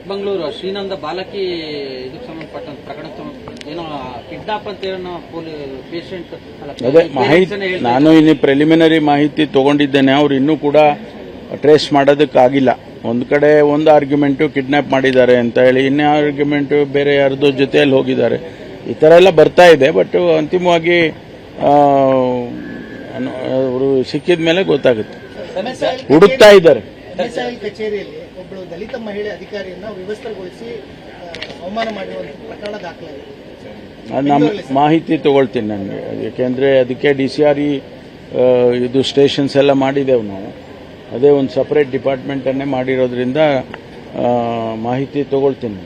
ಚಿಕ್ಕಮಗಳೂರು ಶ್ರೀನಂದ ಬಾಲಕಿ ಇದಕ್ಕೆ ಸಂಬಂಧಪಟ್ಟಂತ ಪ್ರಕರಣ ಏನೋ ಕಿಡ್ನಾಪ್ ಅಂತ ಏನೋ ಪೇಷಂಟ್ ಅದೇ ಮಾಹಿತಿ ನಾನು ಇನ್ನು ಪ್ರಿಲಿಮಿನರಿ ಮಾಹಿತಿ ತಗೊಂಡಿದ್ದೇನೆ. ಅವ್ರು ಇನ್ನೂ ಕೂಡ ಟ್ರೇಸ್ ಮಾಡೋದಕ್ಕಾಗಿಲ್ಲ. ಒಂದು ಕಡೆ ಒಂದು ಆರ್ಗ್ಯುಮೆಂಟು ಕಿಡ್ನಾಪ್ ಮಾಡಿದ್ದಾರೆ ಅಂತ ಹೇಳಿ, ಇನ್ನೇ ಆರ್ಗ್ಯುಮೆಂಟು ಬೇರೆ ಯಾರ್ದೋ ಜೊತೆಯಲ್ಲಿ ಹೋಗಿದ್ದಾರೆ. ಈ ತರ ಎಲ್ಲ ಬರ್ತಾ ಇದೆ. ಬಟ್ ಅಂತಿಮವಾಗಿ ಅವರು ಸಿಕ್ಕಿದ ಮೇಲೆ ಗೊತ್ತಾಗುತ್ತೆ. ಹುಡುಕ್ತಾ ಇದ್ದಾರೆ. ಕಚೇರಿಯಲ್ಲಿ ಒಬ್ಬಳು ದಲಿತ ಮಹಿಳೆ ಅಧಿಕಾರಿಯನ್ನ ವ್ಯವಸ್ಥೆಗೊಳಿಸಿ ಅವಮಾನ ಮಾಡಿರುವಂತಹ ಪ್ರಕರಣ ದಾಖಲಾಗಿದೆ. ನಮ್ಮ ಮಾಹಿತಿ ತಗೊಳ್ತೀನಿ ನನಗೆ, ಯಾಕೆಂದ್ರೆ ಅದಕ್ಕೆ DCRE ಇದು ಸ್ಟೇಷನ್ಸ್ ಎಲ್ಲ ಮಾಡಿದೆವು ನಾವು. ಅದೇ ಒಂದು ಸಪರೇಟ್ ಡಿಪಾರ್ಟ್ಮೆಂಟ್ ಅನ್ನೇ ಮಾಡಿರೋದ್ರಿಂದ ಮಾಹಿತಿ ತಗೊಳ್ತೀನಿ.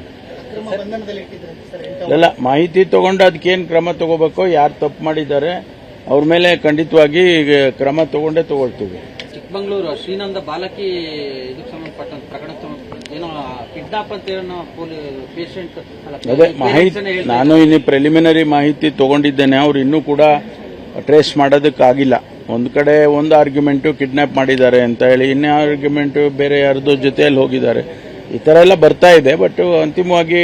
ಎಲ್ಲ ಮಾಹಿತಿ ತಗೊಂಡು ಅದಕ್ಕೇನು ಕ್ರಮ ತಗೋಬೇಕೋ, ಯಾರು ತಪ್ಪು ಮಾಡಿದ್ದಾರೆ ಅವ್ರ ಮೇಲೆ ಖಂಡಿತವಾಗಿ ಕ್ರಮ ತಗೊಂಡೇ ತಗೊಳ್ತೀವಿ. ಚಿಕ್ಕಮಗಳೂರು ಶ್ರೀನಂದ ಬಾಲಕಿ ಇದಕ್ಕೆ ಸಂಬಂಧಪಟ್ಟಂತ ಪ್ರಕರಣ ಏನೋ ಕಿಡ್ನಾಪ್ ಅಂತ ಏನೋ ಪೇಷಂಟ್ ಅದೇ ಮಾಹಿತಿ ನಾನು ಇನ್ನು ಪ್ರಿಲಿಮಿನರಿ ಮಾಹಿತಿ ತಗೊಂಡಿದ್ದೇನೆ. ಅವ್ರು ಇನ್ನೂ ಕೂಡ ಟ್ರೇಸ್ ಮಾಡೋದಕ್ಕಾಗಿಲ್ಲ. ಒಂದು ಕಡೆ ಒಂದು ಆರ್ಗ್ಯುಮೆಂಟು ಕಿಡ್ನಾಪ್ ಮಾಡಿದ್ದಾರೆ ಅಂತ ಹೇಳಿ, ಇನ್ನೇ ಆರ್ಗ್ಯುಮೆಂಟು ಬೇರೆ ಯಾರ್ದೋ ಜೊತೆಯಲ್ಲಿ ಹೋಗಿದ್ದಾರೆ. ಈ ತರ ಎಲ್ಲ ಬರ್ತಾ ಇದೆ. ಬಟ್ ಅಂತಿಮವಾಗಿ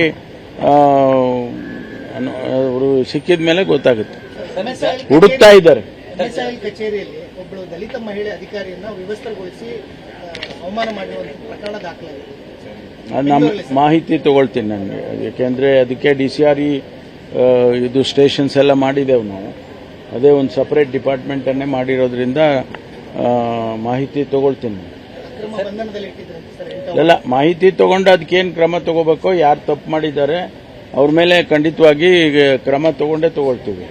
ಅವರು ಸಿಕ್ಕಿದ ಮೇಲೆ ಗೊತ್ತಾಗುತ್ತೆ. ಹುಡುಕ್ತಾ ಇದ್ದಾರೆ. ಕಚೇರಿಯಲ್ಲಿ ಒಬ್ಬಳು ದಲಿತ ಮಹಿಳೆ ಅಧಿಕಾರಿಯನ್ನ ವ್ಯವಸ್ಥೆಗೊಳಿಸಿ ಅವಮಾನ ಮಾಡಿರುವಂತಹ ಪ್ರಕರಣ ದಾಖಲಾಗಿದೆ. ನಮ್ಮ ಮಾಹಿತಿ ತಗೊಳ್ತೀನಿ ನನಗೆ, ಯಾಕೆಂದ್ರೆ ಅದಕ್ಕೆ DCRE ಇದು ಸ್ಟೇಷನ್ಸ್ ಎಲ್ಲ ಮಾಡಿದೆವು ನಾವು. ಅದೇ ಒಂದು ಸಪರೇಟ್ ಡಿಪಾರ್ಟ್ಮೆಂಟ್ ಅನ್ನೇ ಮಾಡಿರೋದ್ರಿಂದ ಮಾಹಿತಿ ತಗೊಳ್ತೀನಿ. ಎಲ್ಲ ಮಾಹಿತಿ ತಗೊಂಡು ಅದಕ್ಕೇನು ಕ್ರಮ ತಗೋಬೇಕೋ, ಯಾರು ತಪ್ಪು ಮಾಡಿದ್ದಾರೆ ಅವ್ರ ಮೇಲೆ ಖಂಡಿತವಾಗಿ ಕ್ರಮ ತಗೊಂಡೇ ತಗೊಳ್ತೀವಿ.